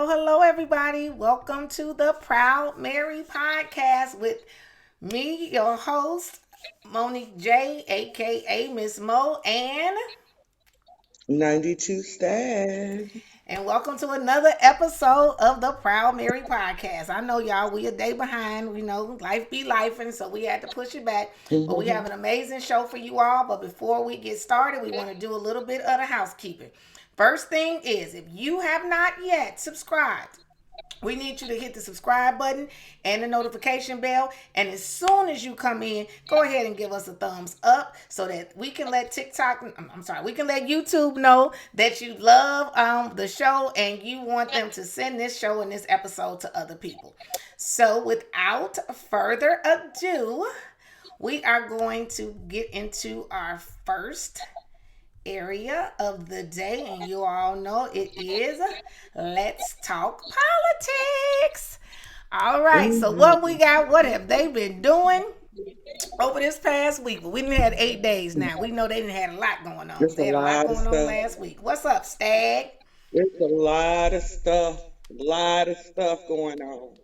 hello, everybody. Welcome to the Proud Mary podcast with me, your host, Monique J, aka Miss Mo,92 Stag. and welcome to another episode of the Proud Mary podcast. I know y'all, we a day behind. We know life be life, and so we had to push it back. But we have an amazing show for you all. But before we get started, we want to do a little bit of the housekeeping. First thing is, if you have not yet subscribed, we need you to hit the subscribe button and the notification bell. And as soon as you come in, go ahead and give us a thumbs up so that we can let we can let YouTube know that you love the show and you want them to send this show and this episode to other people. So without further ado, we are going to get into our first area of the day, and you all know it is Let's Talk Politics. All right, so what we got, what have they been doing over this past week? Well, we didn't had 8 days now. We know they didn't have a lot going on. There's a They had a lot lot of going on stuff. last week. What's up, Stag? There's a lot of stuff going on.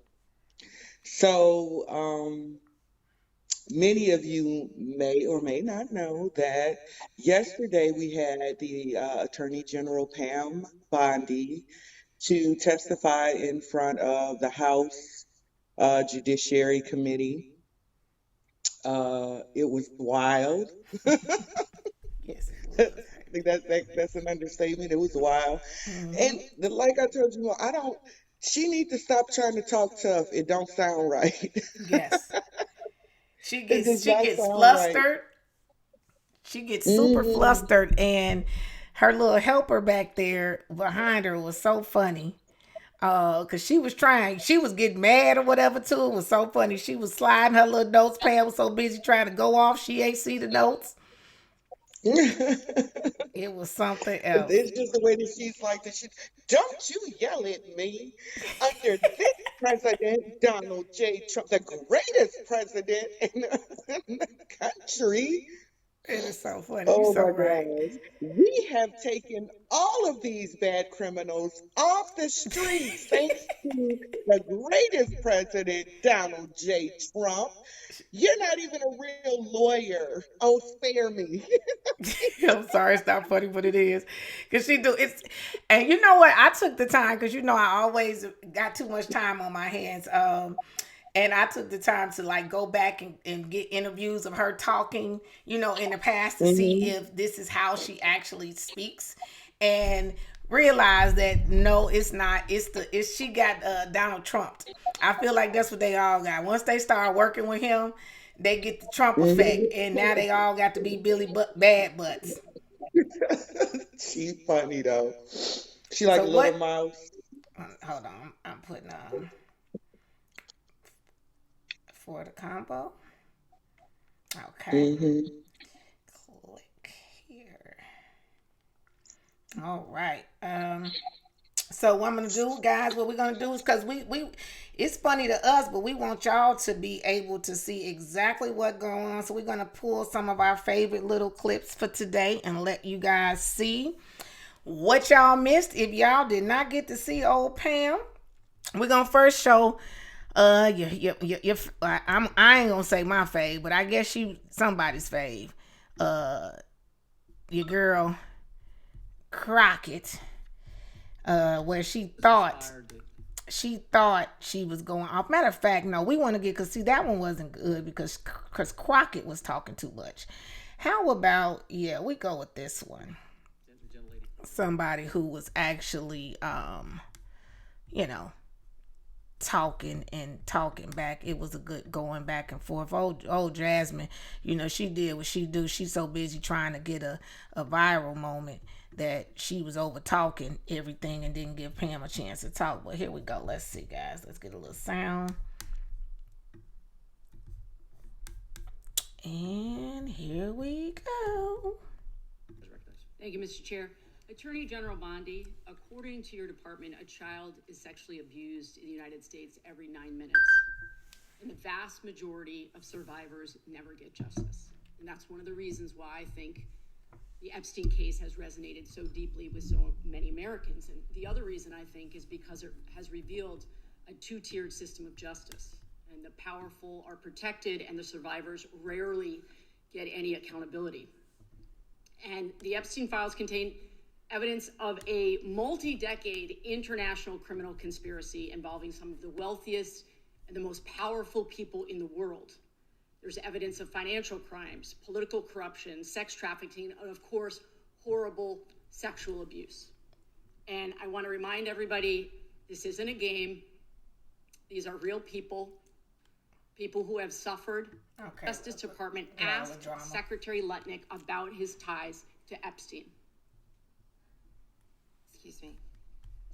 So, many of you may or may not know that yesterday we had the Attorney General Pam Bondi to testify in front of the House Judiciary Committee. It was wild. Yes, it I was. think that's an understatement. It was wild. Mm-hmm. And like I told you, I don't. She needs to stop trying to talk tough. It don't sound right. Yes, she It gets does she not gets sound right. flustered. She gets super Hmm. flustered, and her little helper back there behind her was so funny. Cause she was getting mad or whatever too. It was so funny. She was sliding her little notes. Pam was so busy trying to go off, she ain't see the notes. It was something else. It's just the way that she's like that. Don't you yell at me under this president, Donald J. Trump, the greatest president in the country. It is so funny. You Oh so my right. gosh. We have taken all of these bad criminals off the streets thanks to the greatest president, Donald J. Trump. You're not even a real lawyer. Oh, spare me. I'm sorry, it's not funny, but it is. Cause she do it's, and you know what? I took the time because you know I always got too much time on my hands. And I took the time to like go back and get interviews of her talking, in the past to see Hmm. if this is how she actually speaks, and realize that no, it's not. It's she got Donald Trump. I feel like that's what they all got. Once they start working with him, they get the Trump effect, Hmm. and now they all got to be Bad Butts. She's funny though. She like So a little what? mouse. Hold on, I'm putting for the combo. Okay, Hmm. click here. All right. So what I'm gonna do, guys, what we're gonna do is because we it's funny to us, but we want y'all to be able to see exactly what's going on. So we're gonna pull some of our favorite little clips for today and let you guys see what y'all missed. If y'all did not get to see old Pam, we're gonna first show I ain't gonna say my fave, but I guess she somebody's fave. Uh your girl Crockett, where she thought she was going off. Matter of fact, no, we want to get because see that one wasn't good because Crockett was talking too much. How about we go with this one? Somebody who was actually you know talking back. It was a good going back and forth. Old Jasmine, she did what she do. She's so busy trying to get a viral moment that she was over talking everything and didn't give Pam a chance to talk. But here we go. Let's see, guys. Let's get a little sound. And here we go. Thank you, Mr. Chair. Attorney General Bondi, according to your department, a child is sexually abused in the United States every 9 minutes. And the vast majority of survivors never get justice. And that's one of the reasons why I think the Epstein case has resonated so deeply with so many Americans. And the other reason, I think, is because it has revealed a two-tiered system of justice. And the powerful are protected, and the survivors rarely get any accountability. And the Epstein files contain evidence of a multi-decade international criminal conspiracy involving some of the wealthiest and the most powerful people in the world. There's evidence of financial crimes, political corruption, sex trafficking, and of course, horrible sexual abuse. And I want to remind everybody, this isn't a game. These are real people who have suffered. Okay. Justice Department asked Secretary Lutnick about his ties to Epstein. Excuse me.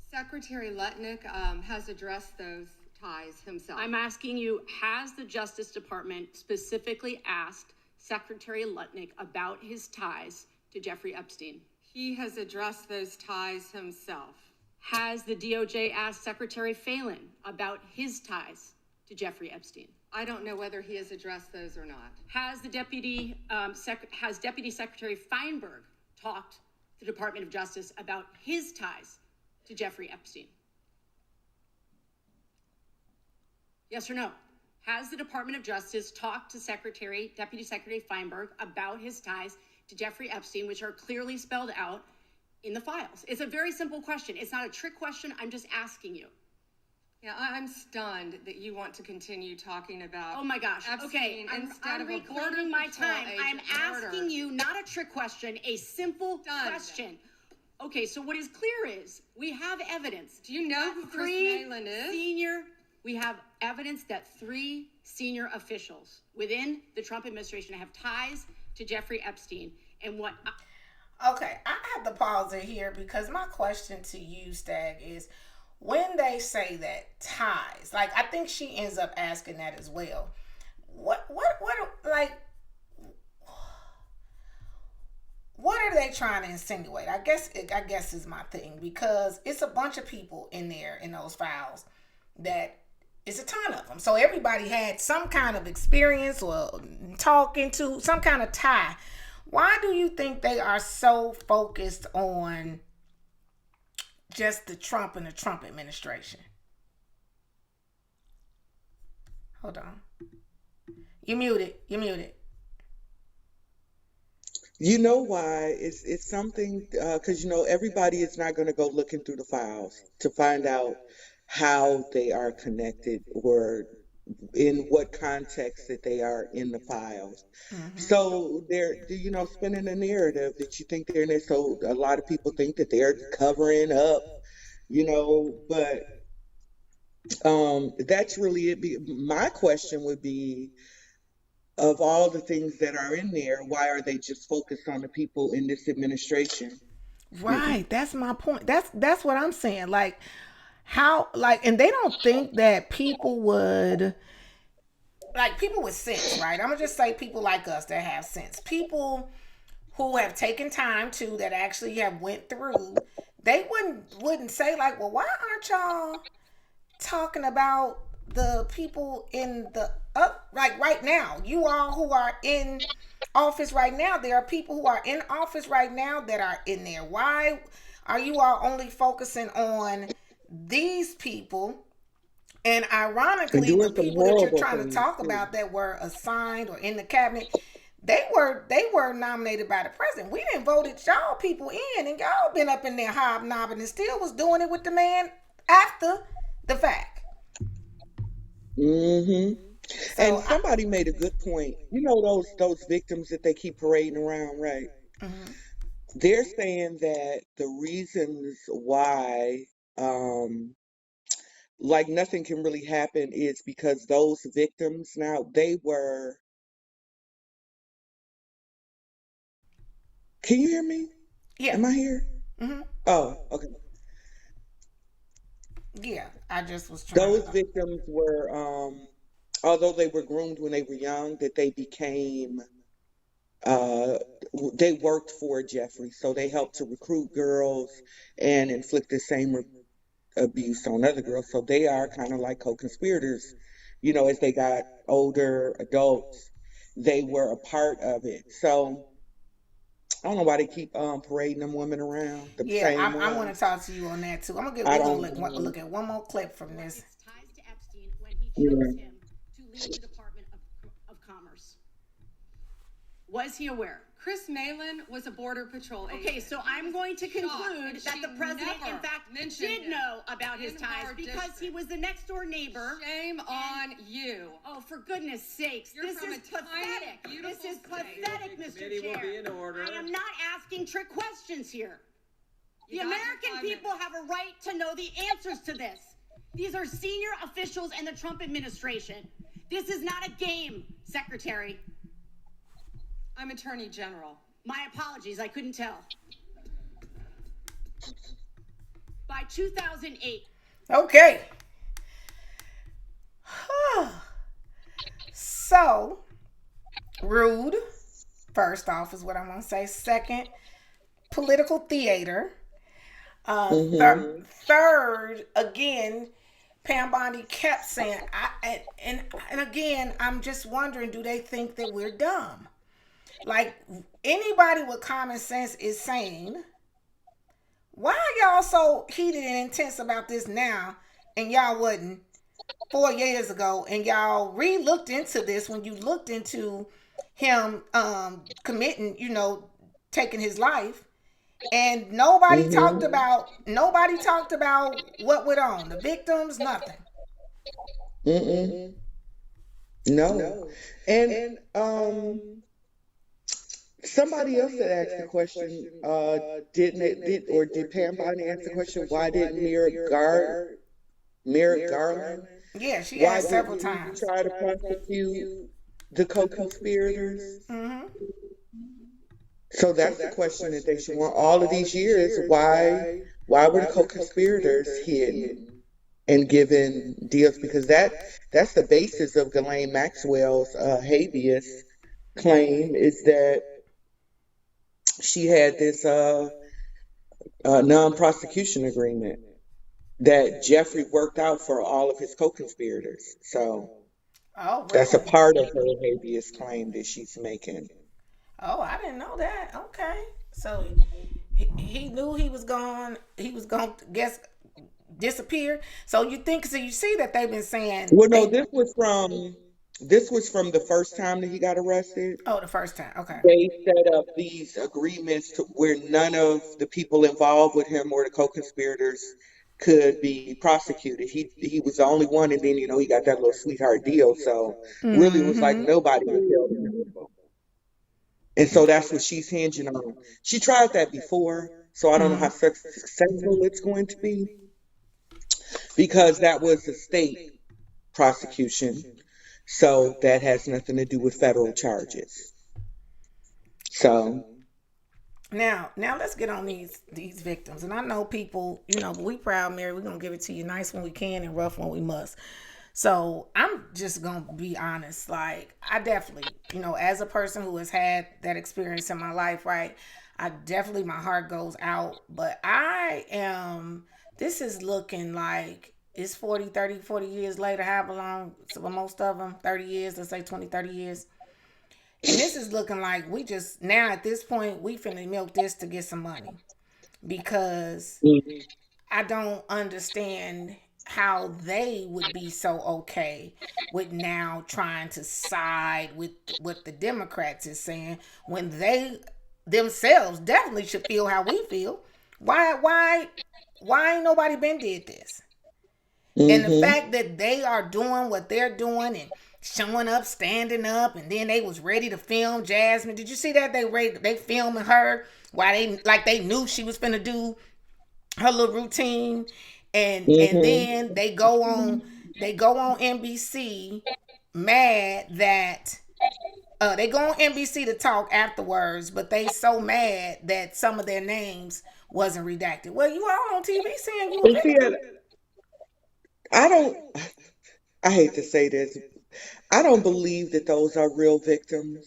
Secretary Lutnick has addressed those ties himself. I'm asking you, has the Justice Department specifically asked Secretary Lutnick about his ties to Jeffrey Epstein? He has addressed those ties himself. Has the DOJ asked Secretary Phelan about his ties to Jeffrey Epstein? I don't know whether he has addressed those or not. Has the Deputy Secretary Feinberg talked to the Department of Justice about his ties to Jeffrey Epstein? Yes or no? Has the Department of Justice talked to Deputy Secretary Feinberg about his ties to Jeffrey Epstein, which are clearly spelled out in the files? It's a very simple question. It's not a trick question. I'm just asking you. Yeah, I'm stunned that you want to continue talking about. Oh my gosh. Epstein Okay, I'm reclaiming my time. I'm asking you not a trick question, a simple question. Okay, so what is clear is we have evidence. Do you know who Chris Malin is? We have evidence that 3 senior officials within the Trump administration have ties to Jeffrey Epstein. And what? Okay, I have to pause it here because my question to you, Stag, is when they say that ties, like I think she ends up asking that as well. What are they trying to insinuate? I guess is my thing, because it's a bunch of people in there in those files that it's a ton of them. So everybody had some kind of experience or talking to some kind of tie. Why do you think they are so focused on just the Trump and the Trump administration? Hold on. You muted. You know why? It's something, because, everybody is not going to go looking through the files to find out how they are connected or in what context that they are in the files. Mm-hmm. So they're, spinning a narrative that you think they're in there. So a lot of people think that they're covering up, but that's really it. My question would be, of all the things that are in there, why are they just focused on the people in this administration? Right. That's my point. That's what I'm saying. And they don't think that people with sense, right? I'm gonna just say people like us that have sense. People who have taken time that actually have went through, they wouldn't say well, why aren't y'all talking about the people in the right now? You all who are in office right now, there are people who are in office right now that are in there. Why are you all only focusing on these people? And ironically, the people that you're trying to talk about that were assigned or in the cabinet, they were nominated by the president. We didn't vote y'all people in, and y'all been up in there hobnobbing and still was doing it with the man after the fact. Mm-hmm. So and somebody made a good point. Those victims that they keep parading around, right? Mm-hmm. They're saying that the reasons why nothing can really happen is because those victims now, they were... Can you hear me? Yeah. Am I here? Mm-hmm. Oh, okay. Yeah, I just was trying. Those victims were, although they were groomed when they were young, that they became, they worked for Jeffrey. So they helped to recruit girls and inflict the same abuse on other girls. So they are kind of like co-conspirators. As they got older, adults, they were a part of it. So I don't know why they keep parading them women around, the Yeah, same I want to ones. talk to you on that too. I We're gonna don't. look at one more clip from this. Its ties to Epstein when he chose Yeah. him to lead the Department of Commerce. Was he aware? Chris Malin was a Border Patrol agent. Okay, so I'm going to conclude that She the president, in never fact, mentioned did him know about his in ties her because he district. was the next door neighbor. Shame on you. Oh, for goodness sakes. You're This from is a tiny, pathetic. beautiful This is state. pathetic, Mr. Committee will Chair. be in order. I am not asking trick questions here. The You got your American 5 people have a right to know the answers to this. These are senior officials in the Trump administration. This is not a game, Secretary. I'm Attorney General. My apologies, I couldn't tell. By 2008, Okay. So, rude, first off, is what I'm going to say. Second, political theater. Third, again, Pam Bondi kept saying, and again, I'm just wondering, do they think that we're dumb? Like, anybody with common sense is saying, why are y'all so heated and intense about this now, and y'all wasn't 4 years ago, and y'all re-looked into this when you looked into him committing, taking his life, and nobody talked about what went on, the victims, nothing. Mm-mm. No. And somebody else had asked the question, did Pam Bondi answer the question, why didn't Merrick Garland, Yeah, she why asked several didn't he times. try to prosecute the co-conspirators? Mm-hmm. So that's the question that they should want all of these years. Why were the co-conspirators hidden and given deals? Because that's the basis of Ghislaine Maxwell's habeas claim, is that she had this non-prosecution agreement that Jeffrey worked out for all of his co-conspirators. So Oh, that's a really? part of her habeas claim that she's making. Oh, I didn't know that. Okay. So he knew he was going to guess disappear. So you see that they've been saying Well, no, this was from the first time that he got arrested. oh, the first time. Okay. They set up these agreements where none of the people involved with him or the co-conspirators could be prosecuted. He was the only one, and then he got that little sweetheart deal. So really, it was like Mm-hmm. nobody was held accountable. And so that's what she's hinging on. She tried that before, so I don't know how successful it's going to be, because that was a state prosecution. So that has nothing to do with federal charges. So, Now let's get on these victims. And I know people, we proud, Mary. We're gonna give it to you nice when we can and rough when we must. So I'm just gonna be honest. Like, I definitely, as a person who has had that experience in my life, right? My heart goes out. But this is looking like it's 40 years later, however long, so most of them, 30 years, let's say 20, 30 years. And this is looking like we just, now at this point, we finna milk this to get some money. Because I don't understand how they would be so okay with now trying to side with what the Democrats is saying, when they themselves definitely should feel how we feel. Why ain't nobody been did this? And the fact that they are doing what they're doing and showing up, standing up, and then they was ready to film Jasmine. Did you see that? They filming her while they knew she was finna do her little routine, and then they go on NBC mad that they go on NBC to talk afterwards, but they so mad that some of their names wasn't redacted. Well, you all on TV saying you a see, victim. I hate to say this. I don't believe that those are real victims.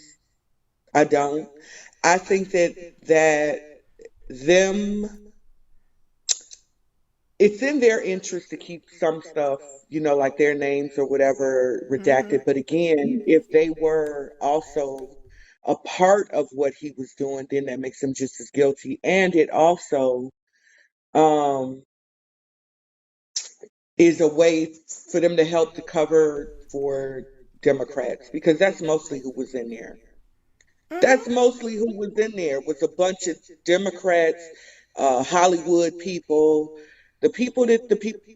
I don't. I think that them, it's in their interest to keep some stuff, like their names or whatever redacted. But again, if they were also a part of what he was doing, then that makes him just as guilty. And it also um, is a way for them to help to cover for Democrats because that's mostly who was in there. That's Mm-hmm. mostly who was in there was a bunch of Democrats, Hollywood people, the people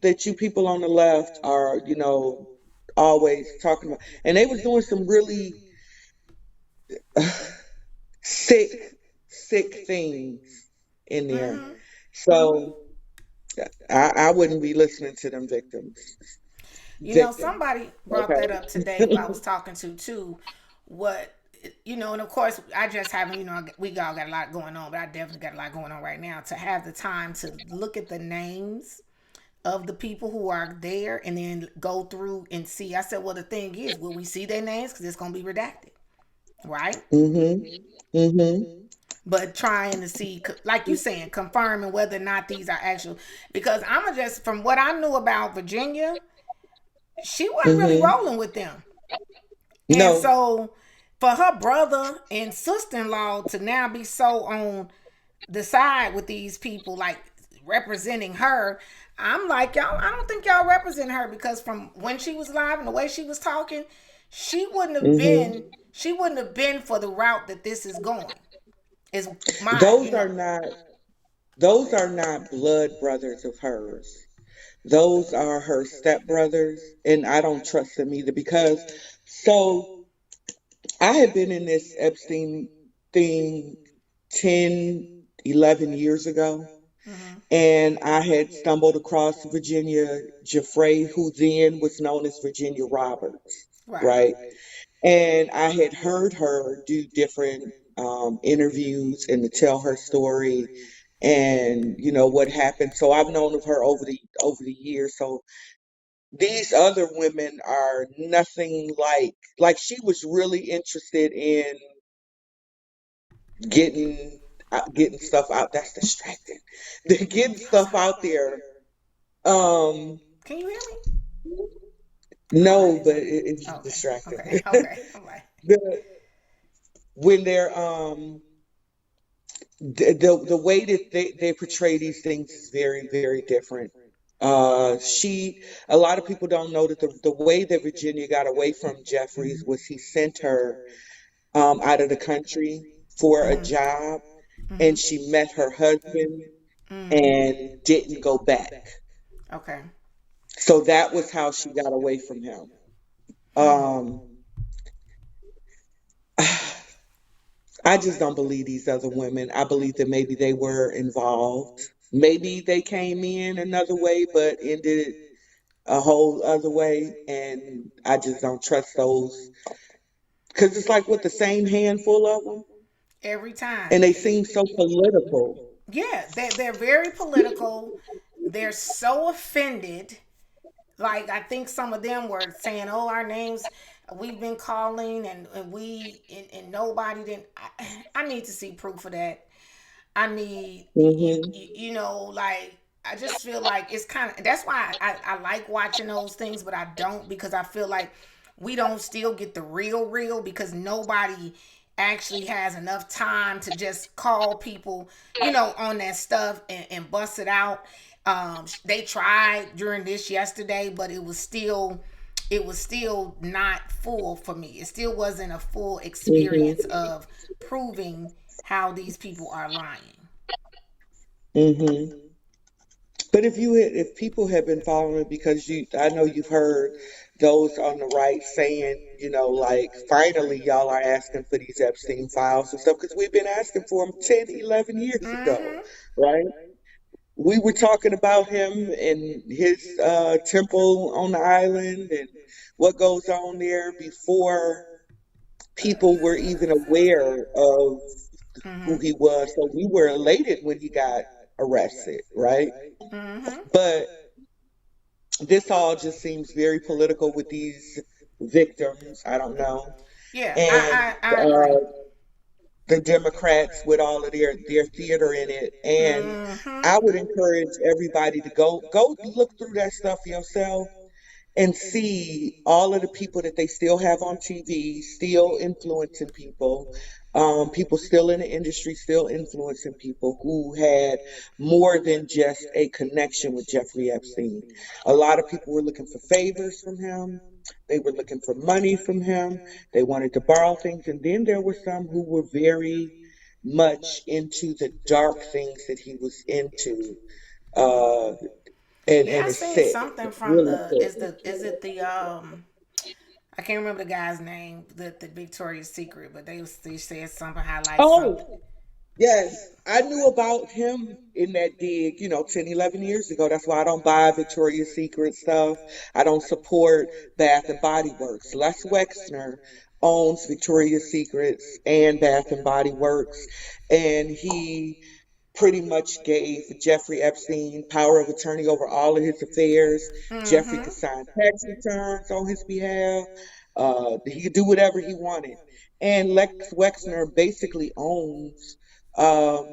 that you people on the left are, always talking about, and they was doing some really sick, sick things in there. Mm-hmm. So I wouldn't be listening to them victims. Somebody brought that up today who I Okay. was talking to too. What and of course I just haven't, we all got a lot going on, but I definitely got a lot going on right now to have the time to look at the names of the people who are there and then go through and see. I said, well, the thing is, will we see their names? Because it's going to be redacted, right? Mhm. Mhm. But trying to see, like you saying, confirming whether or not these are actual. Because I'm just, from what I knew about Virginia, she wasn't really Mhm. rolling with them. And No, so for her brother and sister in law to now be so on the side with these people, like representing her, I'm like, y'all, I don't think y'all represent her because from when she was live and the way she was talking, she wouldn't have hmm been she wouldn't have been for the route that this is going. Is my, those are not those are not blood brothers of hers. Those are her stepbrothers, and I don't trust them either because so I had been in this Epstein thing 10, 11 years ago, Mhm. and I had stumbled across Virginia Giuffre, who then was known as Virginia Roberts, Right. right? And I had heard her do different interviews and to tell her story and what happened. So I've known of her over the years. So these other women are nothing like she was really interested in getting getting stuff out. That's distracting. They're getting stuff out there. Um, Can you hear me? Oh, I no, didn't but know. it's just Okay. distracting. Okay. Okay. I'm like, the, when they're the way that they portray these things is very, very different. She A lot of people don't know that the way that Virginia got away from Jeffries was he sent her out of the country for a mhm. job, and Mhm. she met her husband Mm. and didn't go back. Okay. So that was how she got away from him. Hmm. Um, I just don't believe these other women. I believe that maybe they were involved. Maybe they came in another way, but ended a whole other way. And I just don't trust those because it's like with the same handful of them, Every time. and they seem so political. Yeah, they're very political. They're so offended. Like I think some of them were saying, "Oh, our names, we've been calling, and nobody didn't." I need to see proof of that. I need Hmm like I just feel like it's kind of that's why I like watching those things, but I don't because I feel like we don't still get the real because nobody actually has enough time to just call people, on that stuff and bust it out. They tried during this yesterday, but it was still not full for me. It still wasn't a full experience hmm of proving how these people are lying. hmm But if people have been following it, because I know you've heard those on the right saying, like finally y'all are asking for these Epstein files and stuff, because we've been asking for them 10, 11 years ago, Mm-hmm. right? We were talking about him and his temple on the island and what goes on there before people were even aware of who Mm-hmm. he was. So we were elated when he got arrested, right? Mm-hmm. But this all just seems very political with these victims. I don't know. Yeah, And I agree. the Democrats with all of their theater in it. And Mm-hmm. I would encourage everybody to go look through that stuff yourself and see all of the people that they still have on TV, still influencing people, people still in the industry, still influencing people who had more than just a connection with Jeffrey Epstein. A lot of people were looking for favors from him. They were looking for money from him. They wanted to borrow things. And then there were some who were very much into the dark things that he was into. Uh, Yeah, and I it's seen sick. something It's from really the is it the I can't remember the guy's name, the Victoria's Secret, but they said something highlights something. Oh, yes, I knew about him in that dig, 10, 11 years ago. That's why I don't buy Victoria's Secret stuff. I don't support Bath and Body Works. Les Wexner owns Victoria's Secrets and Bath and Body Works, and he pretty much gave Jeffrey Epstein power of attorney over all of his affairs. Jeffrey could Mm-hmm. sign tax returns on his behalf. He could do whatever he wanted. And Lex Wexner basically owns um,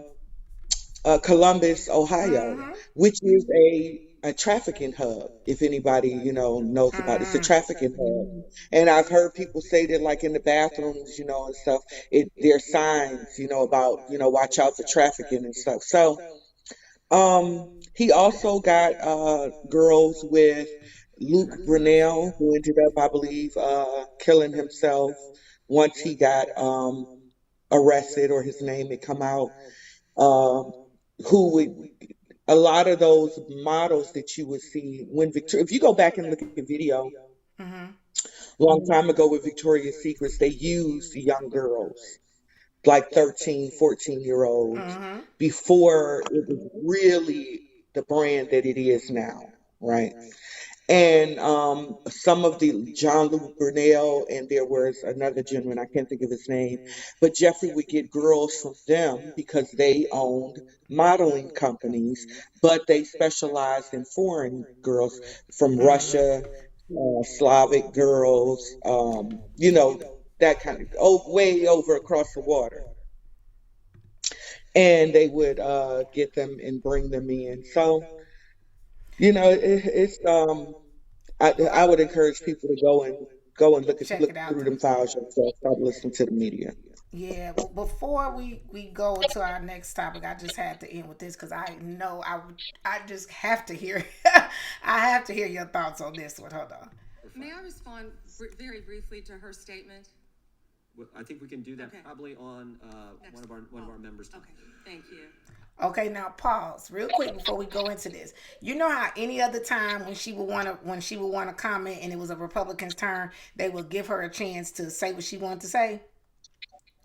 Columbus, Ohio, Mm-hmm. which is a trafficking hub. If anybody knows about it, it's a Mm-hmm. trafficking hub. And I've heard people say that, like in the bathrooms, and stuff, there are signs, about watch out for trafficking and stuff. So he also got girls with Luke Brunel, who ended up, I believe, killing himself once he got arrested, or his name had come out. Um, who would A lot of those models that you would see when Victoria, if you go back and look at the video Mm-hmm. a long time ago with Victoria's Secrets, they used young girls, like 13, 14-year olds, Mm-hmm. before it was really the brand that it is now, right? And some of the John Luke Burnell, and there was another gentleman, I can't think of his name, but Jeffrey would get girls from them because they owned modeling companies, but they specialized in foreign girls from Mm-hmm. Russia, Slavic girls, that kind of, way over across the water. And they would get them and bring them in. So, it's I would encourage people to go and Check look it out. through them files yourself. Stop listening to the media. Yeah, well, before we go to our next topic, I just had to end with this because I know I just have to hear I have to hear your thoughts on this one. Hold on. May I respond very briefly to her statement? Well, I think we can do that Okay. probably on Next. one of our members. Okay, thank you. Okay, now pause real quick before we go into this. You know how any other time when she would want to comment and it was a Republican's turn, they would give her a chance to say what she wanted to say.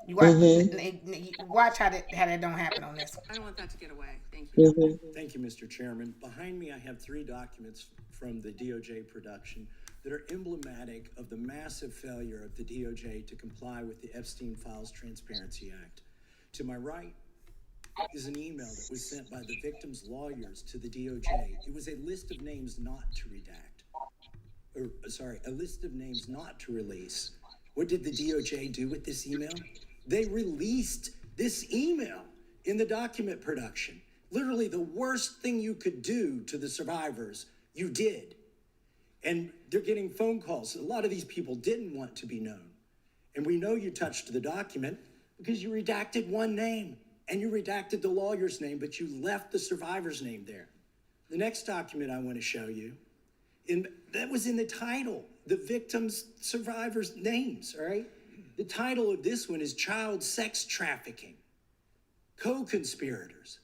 You watch, Hmm. watch how that don't happen on this one. I don't want that to get away. Thank you. Hmm. Thank you, Mr. Chairman. Behind me, I have 3 documents from the DOJ production that are emblematic of the massive failure of the DOJ to comply with the Epstein Files Transparency Act. To my right is an email that was sent by the victim's lawyers to the DOJ. It was a list of names not to redact, a list of names not to release. What did the DOJ do with this email? They released this email in the document production. Literally the worst thing you could do to the survivors, you did. And they're getting phone calls. A lot of these people didn't want to be known. And we know you touched the document because you redacted one name and you redacted the lawyer's name, but you left the survivor's name there. The next document I want to show you, that was in the title, the victims' survivors' names, all right? The title of this one is Child Sex Trafficking. Co-conspirators,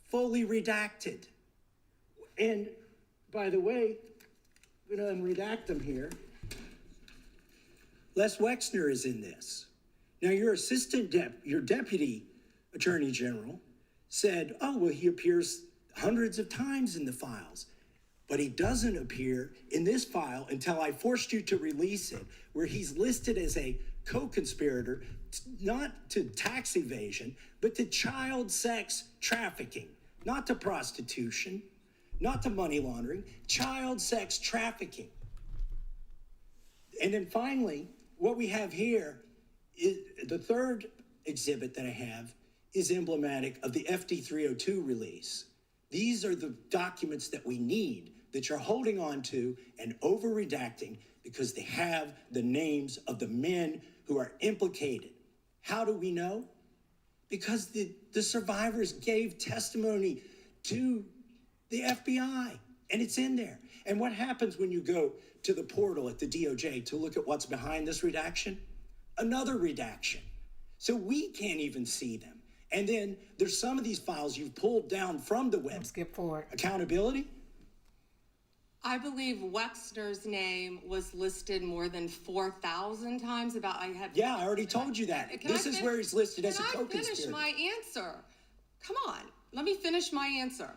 fully redacted. And by the way, I'm going to unredact them here. Les Wexner is in this. Now, your your deputy attorney general said, oh, well, he appears hundreds of times in the files, but he doesn't appear in this file until I forced you to release it, where he's listed as a co-conspirator, not to tax evasion, but to child sex trafficking, not to prostitution, not to money laundering, child sex trafficking. And then finally, what we have here is the third exhibit that I have is emblematic of the FD 302 release. These are the documents that we need that you're holding on to and over redacting because they have the names of the men who are implicated. How do we know? Because the survivors gave testimony to the FBI, and it's in there. And what happens when you go to the portal at the DOJ to look at what's behind this redaction? Another redaction. So we can't even see them. And then there's some of these files you've pulled down from the web. Skip forward. Accountability? I believe Wexner's name was listed more than 4,000 times. Yeah, I already told you that. This is where he's listed as a co-conspirator. Can I finish my answer? Come on, let me finish my answer.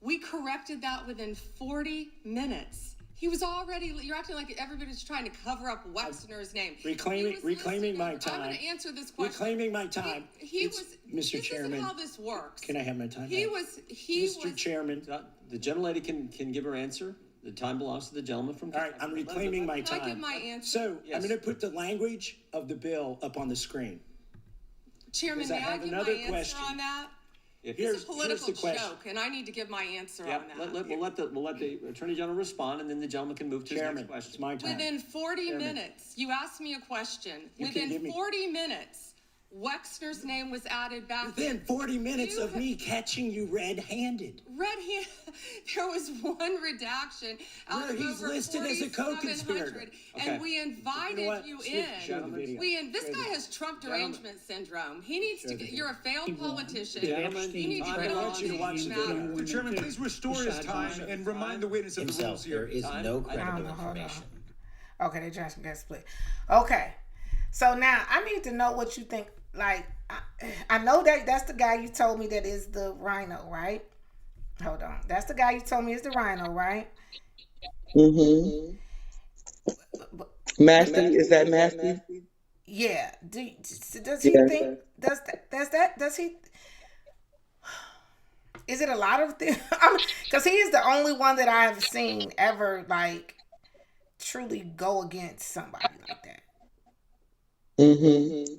We corrected that within 40 minutes. He was already, you're acting like everybody's trying to cover up Wexner's name. Reclaiming my time. I'm going to answer this question. Reclaiming my time. Mr. Chairman. This is how this works. Can I have my time? Mr. Chairman. The gentlelady can give her answer. The time belongs to the gentleman from. All right, I'm reclaiming my time. Can I give my answer? So I'm going to put the language of the bill up on the screen. Chairman, may I give my answer on that? It's a political joke, and I need to give my answer on that. We'll let the Attorney General respond, and then the gentleman can move to his next question. It's my time. Within 40 minutes, you asked me a question. Within 40 minutes, Wexner's name was added back. Within 40 minutes of me catching you red-handed. There was one redaction out of he's over listed as a co-conspirator. And we invited you in. This guy has Trump derangement syndrome. He needs to get. You're a failed politician. You need to get on you to watch the video. The chairman, please restore his time and remind the witness of the rules here. There is no credible information. Okay, they trying to get split. Okay, so now I need to know what you think. Like, I know that's the guy you told me that is the rhino, right? Hold on. That's the guy you told me is the rhino, right? Mm-hmm. Masty, is that Masty? Yeah. Does he think, does he, is it a lot of things? Because he is the only one that I have seen ever, like, truly go against somebody like that. Mm-hmm.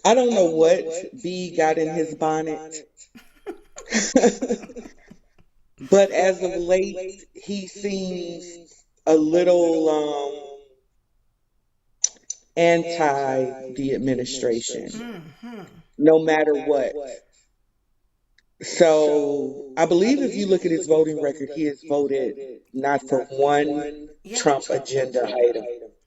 I don't know what B got in his bonnet. But as of late, he seems a little anti the administration, no matter what. So I believe if you look at his voting record, he has voted not for one Trump agenda item.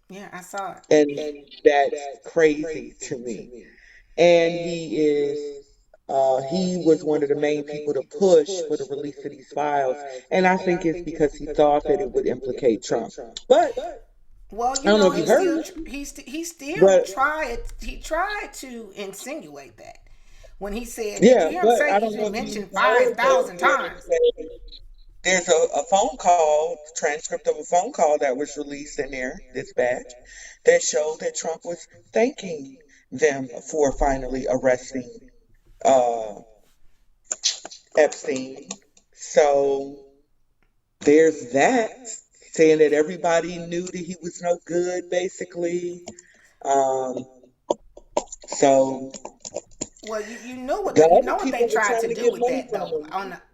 Yeah, I saw it. And that's crazy to me. And he was one of the main people to push for the release of these files. And I think it's because he thought that it would implicate Trump. But well, I don't know if you heard. He still tried to insinuate that when he said, yeah, you but say I don't he's know been if mentioned you heard 5,000 times. There's a phone call, transcript of a phone call that was released in their dispatch that showed that Trump was thanking them for finally arresting Epstein. So there's that, saying that everybody knew that he was no good, basically. So well, you know what they tried to do with that though.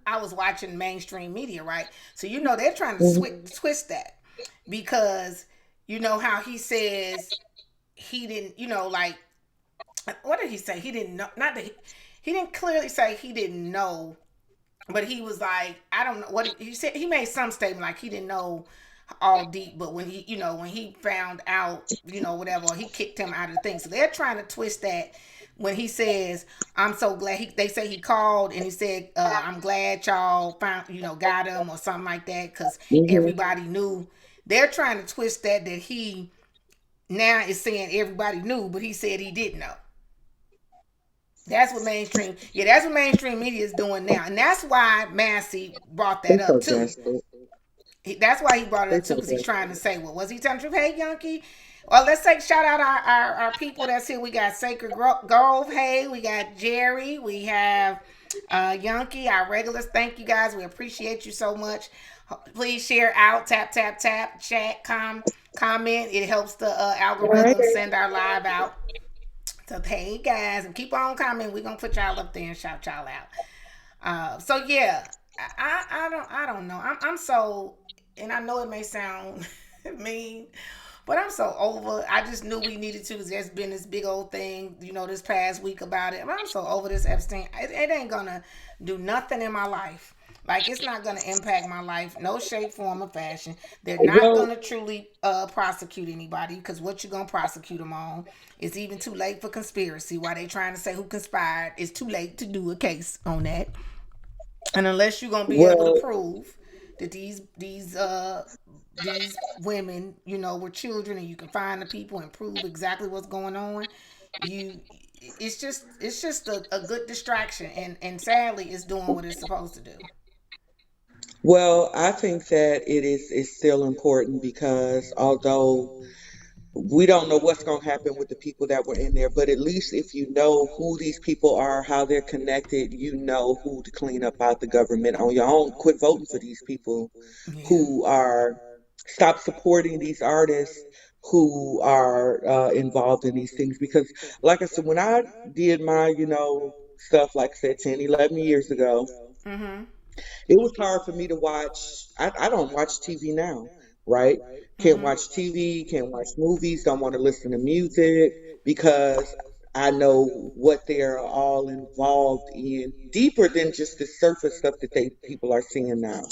I was watching mainstream media, right? So you know they're trying to twist that, because you know how he says he didn't, you know, like, what did he say? He didn't know. Not that he didn't clearly say he didn't know, but he was like, I don't know what he said. He made some statement like he didn't know all deep, but when he found out, you know, whatever, he kicked him out of the thing. So they're trying to twist that when he says, I'm so glad they say he called and he said, I'm glad y'all found, you know, got him or something like that, because everybody knew. They're trying to twist that he now is saying everybody knew, but he said he didn't know. That's what mainstream media is doing now. And that's why Massey brought that up too. That's why he brought it up too, because he's trying to say, well, was he telling the truth? Hey, Yunky. Well, let's shout out our people that's here. We got Sacred Grove. Hey, we got Jerry. We have Yunky, our regulars. Thank you guys. We appreciate you so much. Please share out, tap, chat, comment. It helps the algorithm send our live out. So hey guys, and keep on commenting. We're gonna put y'all up there and shout y'all out. So yeah, I don't know. I'm so, and I know it may sound mean, but I'm so over. I just knew we needed to. There's been this big old thing, this past week about it. I'm so over this Epstein. It ain't gonna do nothing in my life. Like, it's not gonna impact my life, no shape, form, or fashion. They're not Well, gonna truly prosecute anybody, because what you gonna prosecute them on? It's even too late for conspiracy. While they trying to say who conspired, it's too late to do a case on that. And unless you're gonna be able to well, prove that these women, were children, and you can find the people and prove exactly what's going on, you it's just a good distraction, and sadly it's doing what it's supposed to do. well, I think that is still important because although we don't know what's going to happen with the people that were in there, but at least if you know who these people are, how they're connected, you know who to clean up out the government on your own. Quit voting for these people Yeah. who are, stop supporting these artists who are involved in these things. Because, like I said, when I did my, stuff, like I said, 10, 11 years ago, Mhm. it was hard for me to watch. I don't watch TV now, right? Can't Mhm. watch TV, can't watch movies, don't want to listen to music because I know what they're all involved in, deeper than just the surface stuff that they people are seeing now.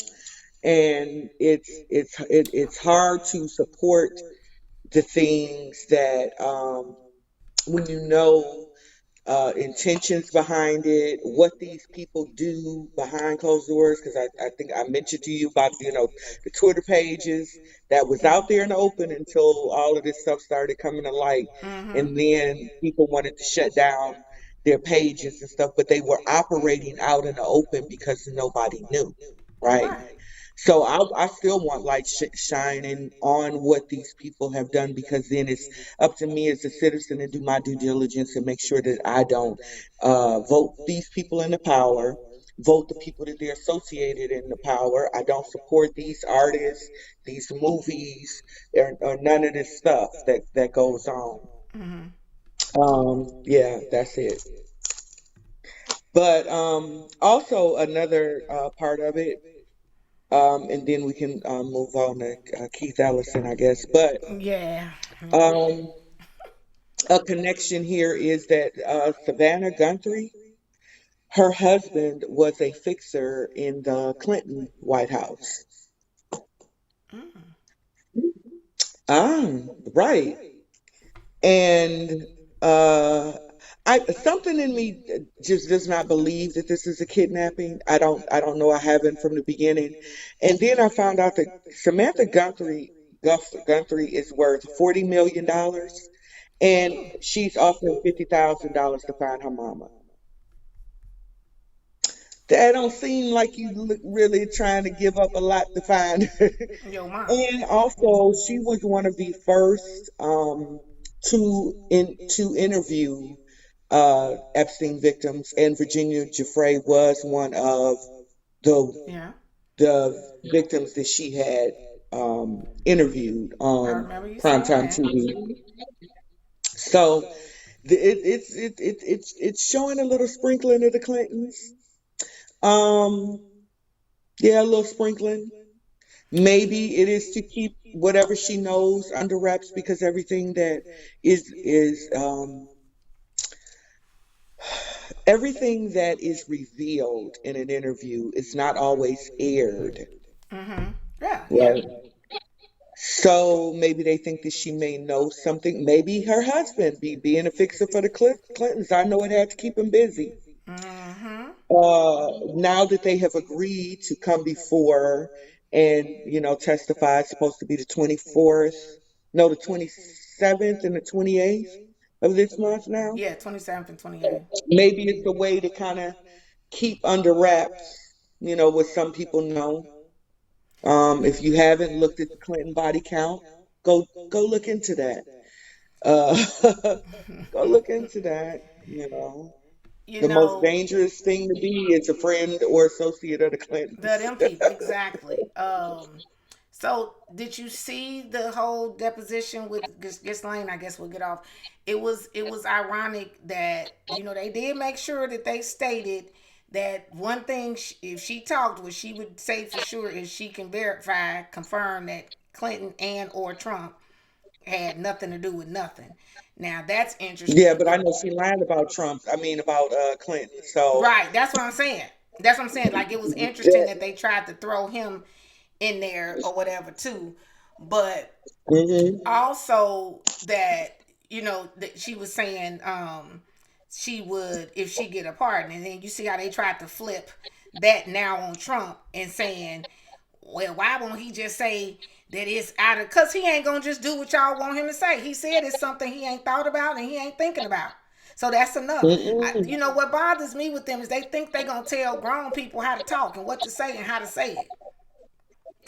And it's hard to support the things that when you know intentions behind it, what these people do behind closed doors. Because I think I mentioned to you about, the Twitter pages that was out there in the open until all of this stuff started coming to light. Mhm. And then people wanted to shut down their pages and stuff, but they were operating out in the open because nobody knew, right? Right. So I still want light shining on what these people have done because then it's up to me as a citizen to do my due diligence and make sure that I don't vote these people into power, vote the people that they're associated in the power. I don't support these artists, these movies, or none of this stuff that goes on. Mhm. Yeah, that's it. But also another part of it, and then we can move on to Keith Ellison, I guess. But Yeah. um, a connection here is that Savannah Guthrie, her husband was a fixer in the Clinton White House. Mm. Ah, right. And uh, something in me just does not believe that this is a kidnapping. I don't know. I haven't from the beginning. And then I found out that Samantha Guthrie is worth $40 million, and Oh. she's offering $50,000 to find her mama. That don't seem like you look really trying to give up a lot to find her. Yo, mom. And also, she was one of the first to interview Epstein victims, and Virginia Giuffre was one of the Yeah. the victims that she had interviewed I on remember you saying primetime that. TV. So it's showing a little sprinkling of the Clintons. Um, yeah, a little sprinkling. Maybe it is to keep whatever she knows under wraps because everything that is revealed in an interview is not always aired, Mhm. Yeah. Yeah. right? So maybe they think that she may know something. Maybe her husband be being a fixer for the Clintons. I know it had to keep him busy. Mhm. Now that they have agreed to come before and testify, it's supposed to be the 24th, no, the 27th and the 28th of this month now. Yeah. 27th and 28th. Maybe it's a way to kind of keep under wraps, what some people know. If you haven't looked at the Clinton body count, go look into that. Uh, go look into that. You The most know, dangerous thing to be is a friend or associate of the Clintons. them people exactly. So did you see the whole deposition with Ghislaine? I guess we'll get off. It was ironic that they did make sure that they stated that one thing, if she talked, what she would say for sure is she can confirm that Clinton and or Trump had nothing to do with nothing. Now that's Yeah, interesting. but I know she lied about Trump. I mean, about Clinton. So Right, that's what I'm saying. That's what I'm saying. Like, it was interesting that they tried to throw him in there or whatever too, but hmm also that, that she was saying she would, if she get a pardon, and then you see how they tried to flip that now on Trump and saying, well, why won't he just say that it's out of, because he ain't gonna just do what y'all want him to say. He said it's something he ain't thought about and he ain't thinking about. So that's enough. What bothers me with them is they think they gonna tell grown people how to talk and what to say and how to say it.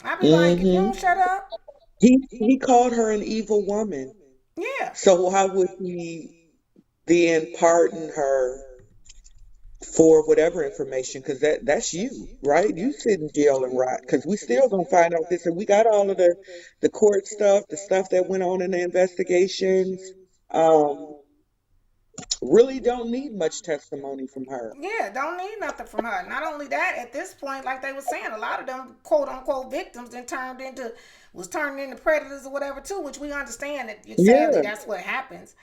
I be like, if you hmm don't shut up. he called her an evil woman. Yeah. So why would he then pardon her for whatever information? Because that's you, right? You sit in jail and rot. Because we still gonna find out this, and we got all of the court stuff, the stuff that went on in the investigations. Um, really don't need much testimony from her. Yeah, don't need nothing from her. Not only that, at this point, like they were saying, a lot of them quote unquote victims then turned into predators or whatever too, which we understand that sadly Yeah. that's what happens.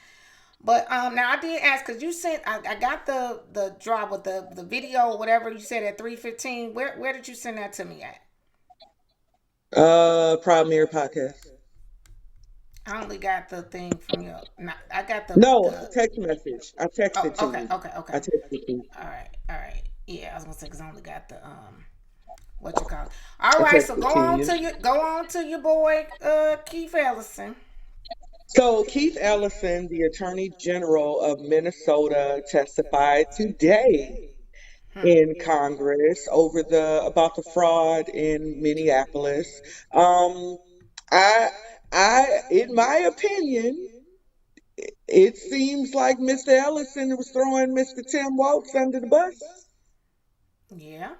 But now I did ask, because you sent, I got the drop with the video or whatever you said at 3:15. Where did you send that to me at? Proud Mary podcast. I only got the thing from your. I got No, the. text message. I Oh, texted to okay, you. okay, okay. I texted to you. All right. Yeah, I was gonna say because I only got the what you call it. All I right, so texted to you. go on to your boy Keith Ellison. So Keith Ellison, the Attorney General of Minnesota, testified today Hmm. in Congress over the about the fraud in Minneapolis. Um, I, in my opinion, it seems like Mr. Ellison was throwing Mr. Tim Waltz under the bus. Yeah.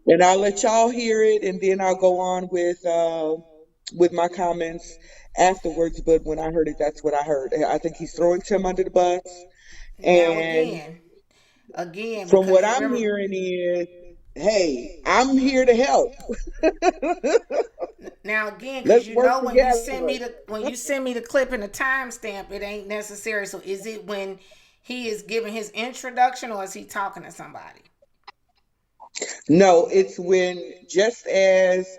And I'll let y'all hear it, and then I'll go on with my comments afterwards. But when I heard it, that's what I heard. I think he's throwing Tim under the bus, Now and again, from because what you I'm remember. hearing is, hey, I'm here to help. Now again, because Let's work when you together. send me the clip and the timestamp, it ain't necessary. So is it when he is giving his introduction, or is he talking to somebody? No, it's when just as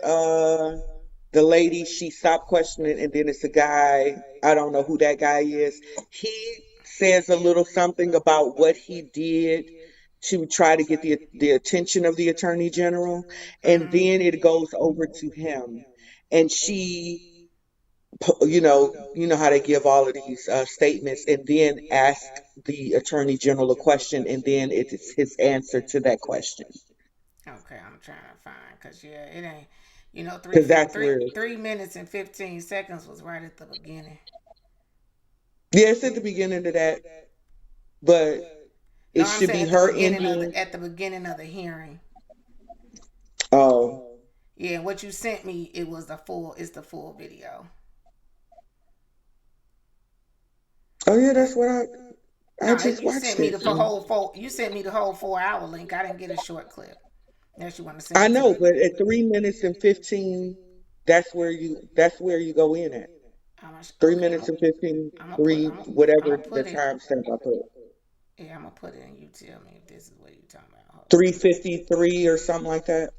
the lady, she stopped questioning, and then it's a guy. I don't know who that guy is. He says a little something about what he did to try to get the attention of the attorney general, and Mm-hmm. then it goes over to him, and she, you know how they give all of these statements, and then ask the attorney general a question, and then it's his answer to that question. Okay, I'm trying to find, because yeah, it ain't. Because that's where, 3 minutes and 15 seconds was right at the beginning. yeah, it's at the beginning of that, but No, it I'm should saying be her ending. at the beginning of the hearing. Oh, Yeah, what you sent me, it's the full video. oh yeah, that's what I No, just you watched sent me it. the So. whole you sent me the whole 4 hour link. I didn't get a short clip. Unless you want to send I it to know, me. but at 3 minutes and 15, that's where you go in at. Three Okay, minutes and 15, I'm whatever gonna the put it. time stamp I put. Yeah, I'm gonna put it, and you tell me if this is what you're talking about. Hold on. 3:53 or something like that.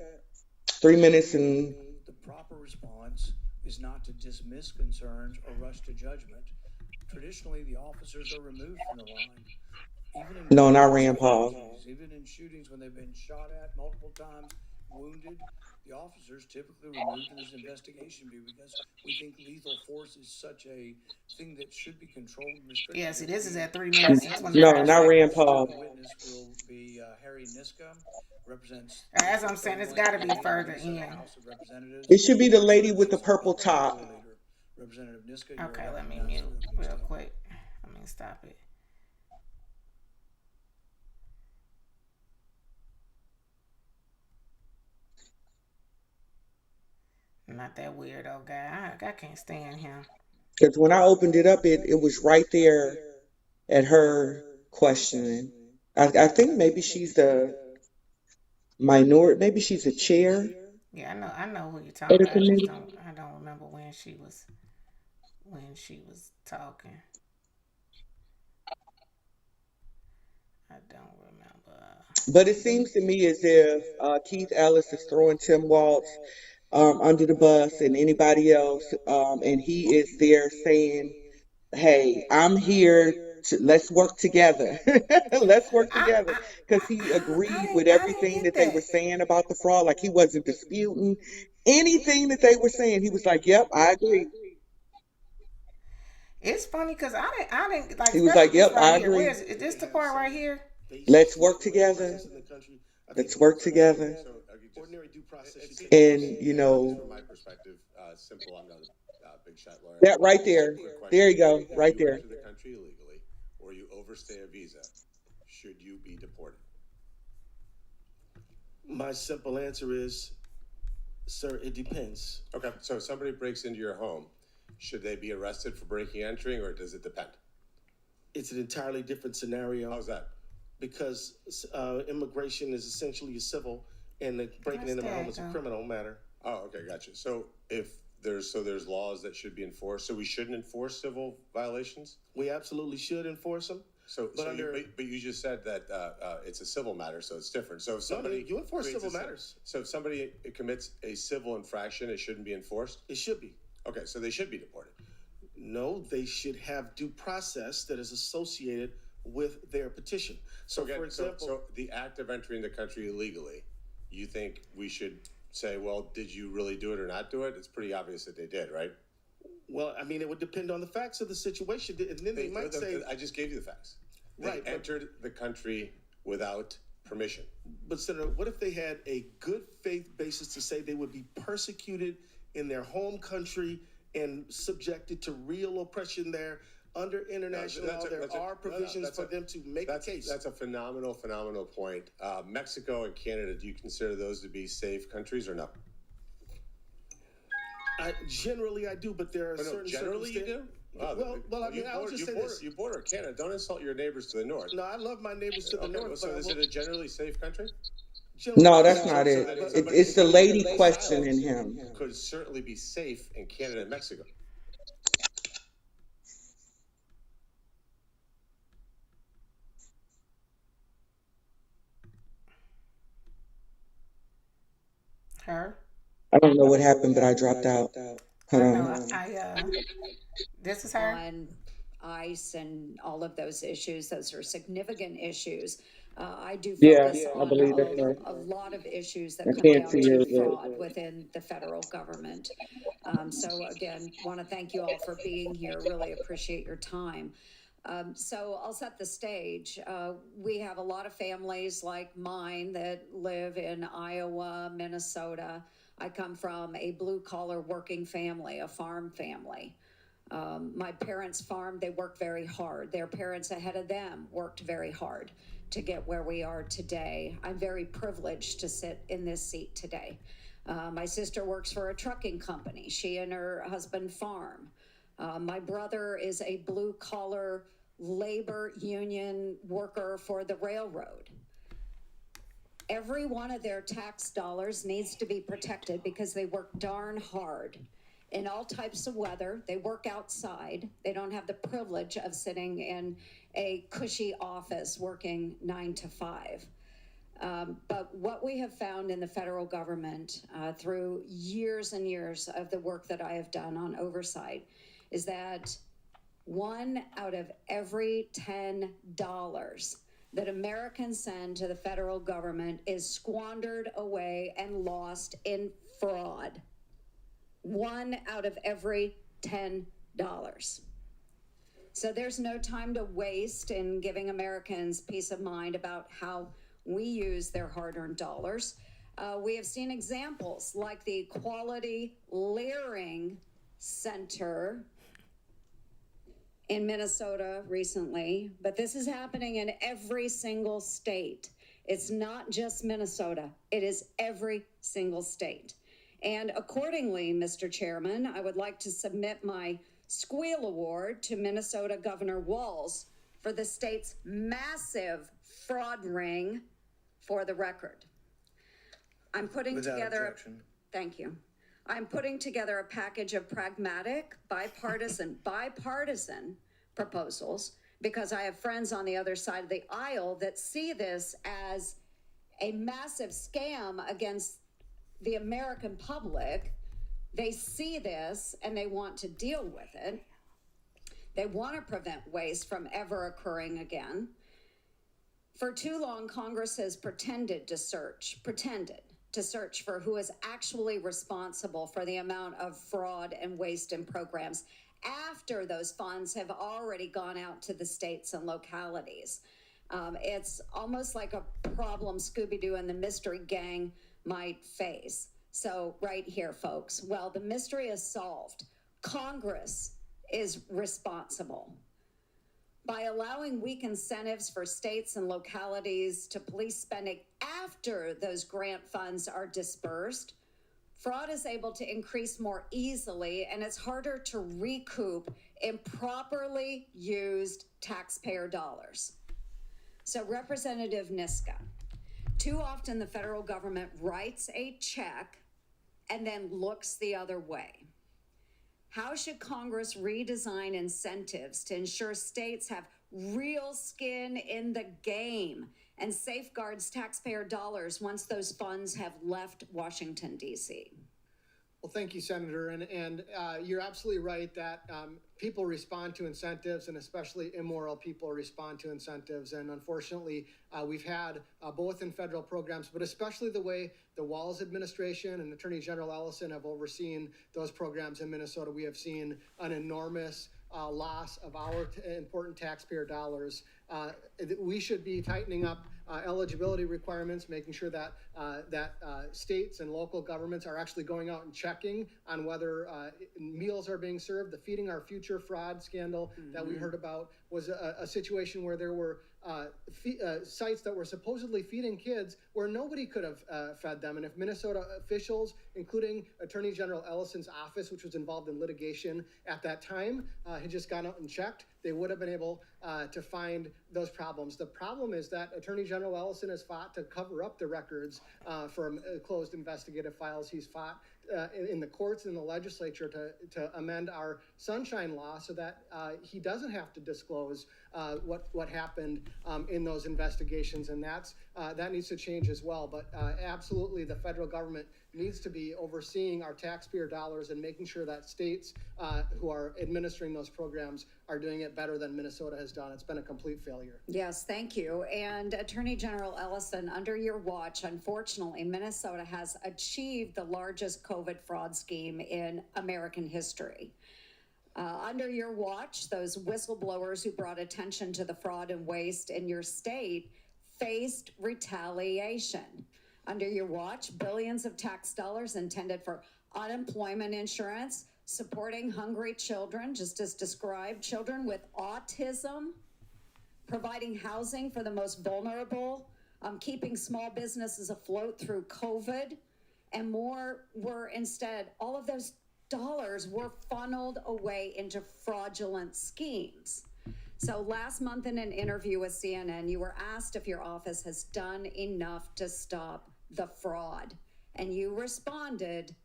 3 minutes and The proper response is not to dismiss concerns or rush to judgment. Traditionally, the officers are removed from the line. Even in no, not violent Rand Paul. tragedies, even in shootings when they've been shot at multiple times, wounded, the officers typically removed in this investigation because we think lethal force is such a thing that should be controlled and restricted. Yeah, see, this is at three And minutes and as twenty No, five discussed, not Rand seconds. Paul. the witness will be Harry Niska, represents As I'm saying, it's got to be further in. House of Representatives. It should be the lady with the purple top. Representative Niska, Okay, let me mute real quick. Let me stop it. Not that weirdo guy. I can't stand him. Because when I opened it up, it was right there at her questioning. I think maybe she's the minority. Maybe she's a chair Yeah, I know who you're of talking the about. committee. I don't remember when she was talking. I don't remember. But it seems to me as if Keith Ellis is throwing Tim Walz under the bus and anybody else, and he is there saying, "Hey, I'm here. Let's work together. Let's work together." Because he agreed with I didn't everything get that they that. were saying about the fraud. Like he wasn't disputing anything that they were saying. He was like, "Yep, I agree." It's funny because I didn't like, He was especially like, this "Yep, right I here. agree. Where is this the part right here? Let's work together. Let's work together." Ordinary due process. And From my perspective, simple. I'm not a big shot lawyer. that right there. There you go, right If you there. enter the country illegally, or you overstay a visa, should you be deported? My simple answer is, sir, it depends. Okay, so if somebody breaks into your home, should they be arrested for breaking and entering, or does it depend? It's an entirely different scenario. How's that? Because immigration is essentially a civil, and the breaking into my home is a criminal matter. Oh, okay, gotcha. So if there's laws that should be enforced, so we shouldn't enforce civil violations? We absolutely should enforce them. But you just said that it's a civil matter, so it's different. So if somebody you enforce civil matters. So if somebody commits a civil infraction, it shouldn't be enforced? It should be. Okay, so they should be deported. No, they should have due process that is associated with their petition. So, again, for example, so the act of entering the country illegally, you think we should say, well, did you really do it or not do it? It's pretty obvious that they did, right? well, I mean, it would depend on the facts of the situation, and then they might say, I just gave you the facts. They entered the country without permission. But Senator, what if they had a good faith basis to say they would be persecuted in their home country and subjected to real oppression there? Under international law, there are provisions for them to make a case. That's a phenomenal point. Mexico and Canada, do you consider those to be safe countries or no? Generally, I do, but there are certain generally you do? Well, I mean, I'll just say this. You border Canada. Don't insult your neighbors to the north. No, I love my neighbors to the north. So is it a generally safe country? No, that's not it. It's the lady questioning him. Could certainly be safe in Canada and Mexico. Her? I don't know what happened, but I dropped out. Hold on. This is her. On ICE and all of those issues, those are significant issues. I do focus on a lot of issues that come down to fraud within the federal government. So again, want to thank you all for being here. Really appreciate your time. So I'll set the stage. We have a lot of families like mine that live in Iowa, Minnesota. I come from a blue-collar working family, a farm family. My parents farmed, they worked very hard. Their parents ahead of them worked very hard to get where we are today. I'm very privileged to sit in this seat today. My sister works for a trucking company. She and her husband farm. My brother is a blue-collar labor union worker for the railroad. Every one of their tax dollars needs to be protected because they work darn hard in all types of weather. They work outside. They don't have the privilege of sitting in a cushy office working 9 to 5. But what we have found in the federal government through years and years of the work that I have done on oversight is that 1 out of every $10 that Americans send to the federal government is squandered away and lost in fraud. 1 out of every $10. So there's no time to waste in giving Americans peace of mind about how we use their hard-earned dollars. We have seen examples like the Quality Layering Center in Minnesota recently, but this is happening in every single state. It's not just Minnesota, it is every single state. And accordingly, Mr. Chairman, I would like to submit my Squeal Award to Minnesota Governor Walz for the state's massive fraud ring for the record. I'm putting Without together, objection. thank you. I'm putting together a package of pragmatic, bipartisan proposals because I have friends on the other side of the aisle that see this as a massive scam against the American public. They see this and they want to deal with it. They want to prevent waste from ever occurring again. For too long, Congress has pretended to search for who is actually responsible for the amount of fraud and waste in programs after those funds have already gone out to the states and localities. It's almost like a problem Scooby-Doo and the Mystery Gang might face. So right here, folks, well, the mystery is solved. Congress is responsible. By allowing weak incentives for states and localities to police spending after those grant funds are dispersed, fraud is able to increase more easily, and it's harder to recoup improperly used taxpayer dollars. So, Representative Niska, too often the federal government writes a check and then looks the other way. How should Congress redesign incentives to ensure states have real skin in the game and safeguards taxpayer dollars once those funds have left Washington, D.C.? Well, thank you, Senator. And you're absolutely right that people respond to incentives, and especially immoral people respond to incentives. And unfortunately, we've had both in federal programs, but especially the way the Walz administration and Attorney General Ellison have overseen those programs in Minnesota, we have seen an enormous loss of our important taxpayer dollars. We should be tightening up eligibility requirements, making sure that states and local governments are actually going out and checking on whether meals are being served. The Feeding Our Future fraud scandal that we heard about was a situation where there were sites that were supposedly feeding kids where nobody could have fed them. And if Minnesota officials, including Attorney General Ellison's office, which was involved in litigation at that time, had just gone out and checked, they would have been able to find those problems. The problem is that Attorney General Ellison has fought to cover up the records from closed investigative files. He's fought in the courts and the legislature to amend our sunshine law so that he doesn't have to disclose what happened in those investigations, and that needs to change as well. But absolutely, the federal government needs to be overseeing our taxpayer dollars and making sure that states who are administering those programs are doing it better than Minnesota has done. It's been a complete failure. Yes, thank you. And Attorney General Ellison, under your watch, unfortunately, Minnesota has achieved the largest COVID fraud scheme in American history. Under your watch, those whistleblowers who brought attention to the fraud and waste in your state faced retaliation. Under your watch, billions of tax dollars intended for unemployment insurance, supporting hungry children, just as described, children with autism, providing housing for the most vulnerable, keeping small businesses afloat through COVID, and more were instead, all of those dollars were funneled away into fraudulent schemes. So last month in an interview with CNN, you were asked if your office has done enough to stop the fraud. And you responded,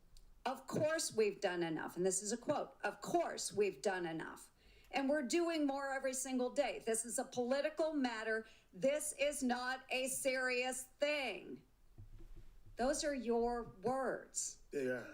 "Of course we've done enough." And this is a quote, "Of course we've done enough. And we're doing more every single day. This is a political matter. This is not a serious thing." Those are your words. Yeah.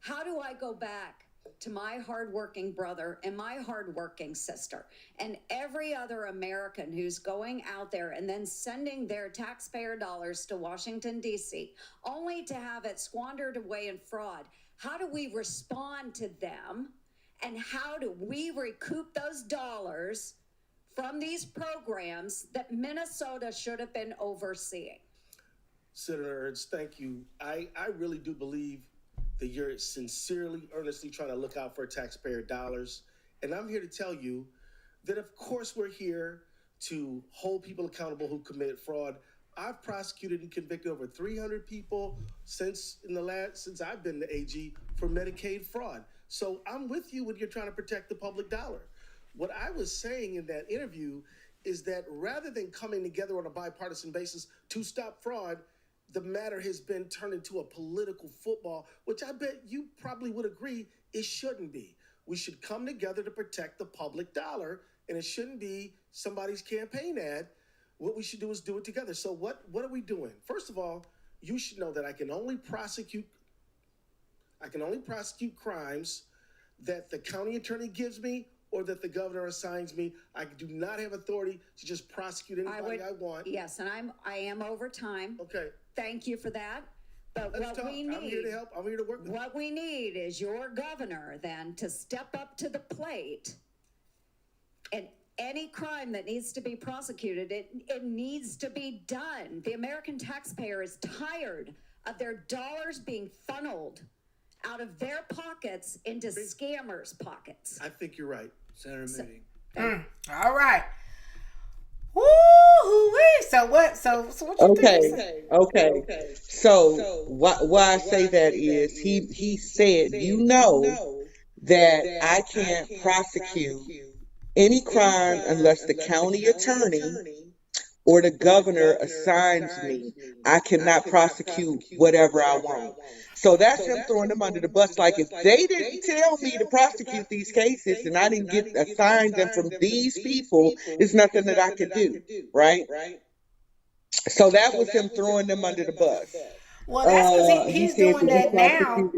How do I go back to my hardworking brother and my hardworking sister and every other American who's going out there and then sending their taxpayer dollars to Washington, D.C., only to have it squandered away in fraud? How do we respond to them? And how do we recoup those dollars from these programs that Minnesota should have been overseeing? Senator Ernst, thank you. I really do believe that you're sincerely, earnestly trying to look out for taxpayer dollars. And I'm here to tell you that, of course, we're here to hold people accountable who commit fraud. I've prosecuted and convicted over 300 people since I've been the AG for Medicaid fraud. So I'm with you when you're trying to protect the public dollar. What I was saying in that interview is that rather than coming together on a bipartisan basis to stop fraud, the matter has been turned into a political football, which I bet you probably would agree it shouldn't be. We should come together to protect the public dollar, and it shouldn't be somebody's campaign ad. What we should do is do it together. So what are we doing? First of all, you should know that I can only prosecute crimes that the county attorney gives me or that the governor assigns me. I do not have authority to just prosecute anybody I want. Yes, and I am over time. Okay. Thank you for that. But we need, I'm here to help. I'm here to work with you. What we need is your governor then to step up to the plate, and any crime that needs to be prosecuted, it needs to be done. The American taxpayer is tired of their dollars being funneled out of their pockets into scammers' pockets. I think you're right. Senator Moody. All right. Woo-hoo-wee. So what you think? Okay. So why I say that is he said, that I can't prosecute any crime unless the county attorney or the governor assigns me. I cannot prosecute whatever I want. So that's him throwing them under the bus. Like, if they didn't tell me to prosecute these cases and I didn't get assigned them from these people, it's nothing that I could do, right? So that was him throwing them under the bus. Well, that's because he's doing that now.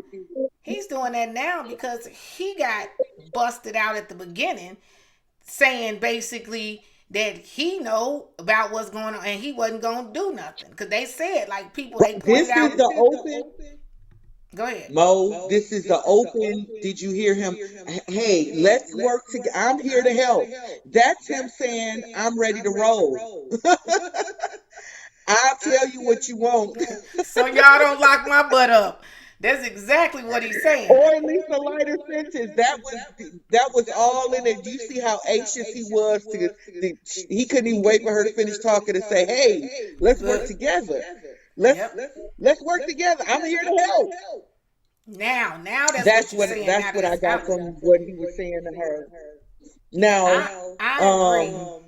He's doing that now because he got busted out at the beginning, saying basically that he know about what's going on and he wasn't going to do nothing. Because they said, like, people, they pointed out. This is the open. Go ahead. Mo, this is the open. Did you hear him? Hey, let's work together. I'm here to help. That's him saying, I'm ready to roll. I'll tell you what you want. So y'all don't lock my butt up. That's exactly what he's saying. Or at least a lighter sentence. That was all in it. Do you see how anxious he was? He couldn't even wait for her to finish talking to say, hey, let's work together. Let's work together. I'm here to help. Now that's what I got from what he was saying to her. Now, I agree.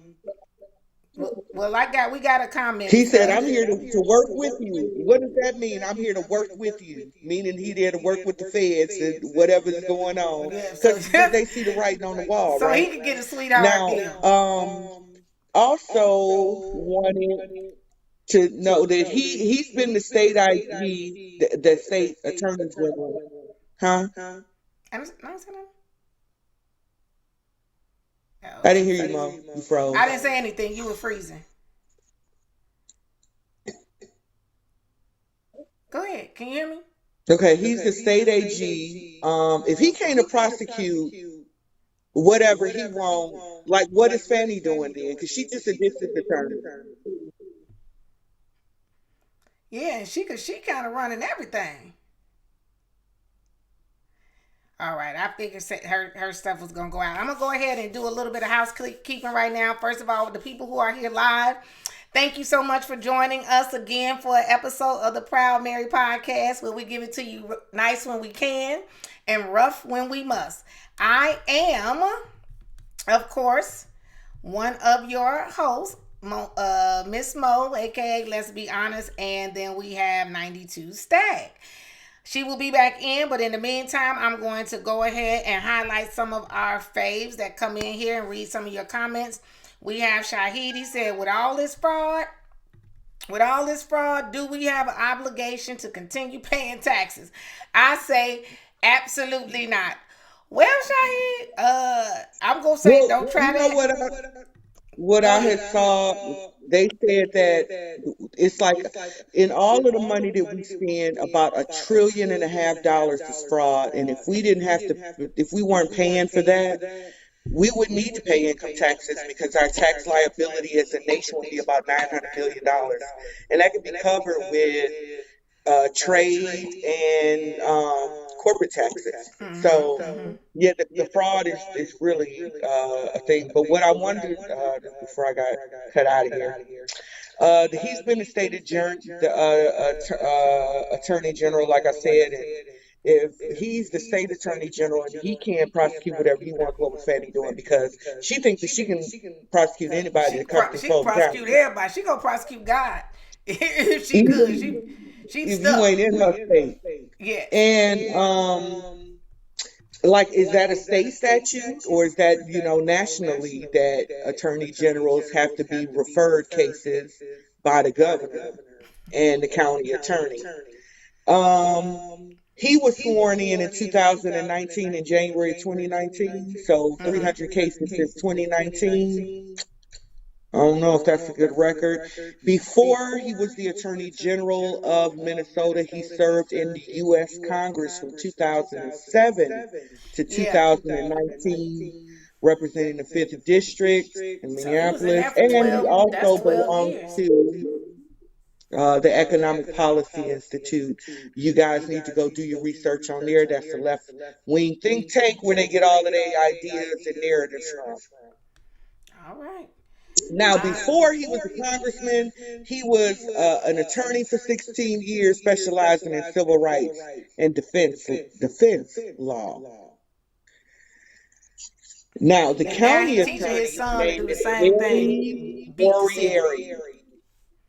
Well, we got a comment. He said, I'm here to work with you. What does that mean? I'm here to work with you. Meaning he there to work with the feds and whatever's going on. Because they see the writing on the wall, so right? So he can get a sweetheart. Now, also wanted to know that he's been the state IG, the state attorney general. Huh? I didn't hear you, Mom. You froze. I didn't say anything. You were freezing. Go ahead. Can you hear me? Okay, he's the state AG. If he came to prosecute whatever he wants, like, what is Fannie doing then? Because she's just a district attorney. Yeah, she kind of running everything. All right, I figured her stuff was going to go out. I'm going to go ahead and do a little bit of housekeeping right now. First of all, the people who are here live, thank you so much for joining us again for an episode of the Proud Mary Podcast, where we give it to you nice when we can and rough when we must. I am, of course, one of your hosts, Miss Mo, aka Let's Be Honest, and then we have 92 Stag. She will be back in, but in the meantime, I'm going to go ahead and highlight some of our faves that come in here and read some of your comments. We have Shahid. He said, with all this fraud, do we have an obligation to continue paying taxes? I say absolutely not. Well, Shahid, I'm going to say don't try that. What I had saw, they said that it's like in all of the money that we spend, about $1.5 trillion is fraud. And if we weren't paying for that, we would need to pay income taxes because our tax liability as a nation would be about $900 billion. And that can be covered with trade and corporate taxes. So yeah, the fraud is really a thing. But what I wondered before I got cut out of here, he's been the state attorney general, like I said. And if he's the state attorney general, he can't prosecute whatever he wants, what was Fannie doing, because she thinks that she can prosecute anybody that comes to She can prosecute everybody. She gonna prosecute God If she could, she'd if you stuck. ain't in her state. Yes. And like, is that a state statute, or is that, nationally, that attorney generals have to be referred cases by the governor and the county attorney? He was sworn in 2019, in January 2019, so 300 cases since 2019. I don't know if that's a good record. Before he was the Attorney General of Minnesota, he served in the U.S. Congress from 2007 to 2019, representing the 5th District in So he was in Minneapolis, there for and he 12. That's also 12 belongs years. to the Economic Policy Institute. You guys need to go do your research on there. That's a left-wing think tank where they get all of their ideas and narratives from. All right. Now, before he was a congressman, he was an attorney for 16 years, specializing in civil rights and defense law. Now, the county attorney teaching his son to do the name is same Harry thing. Beat the city. Moriarty.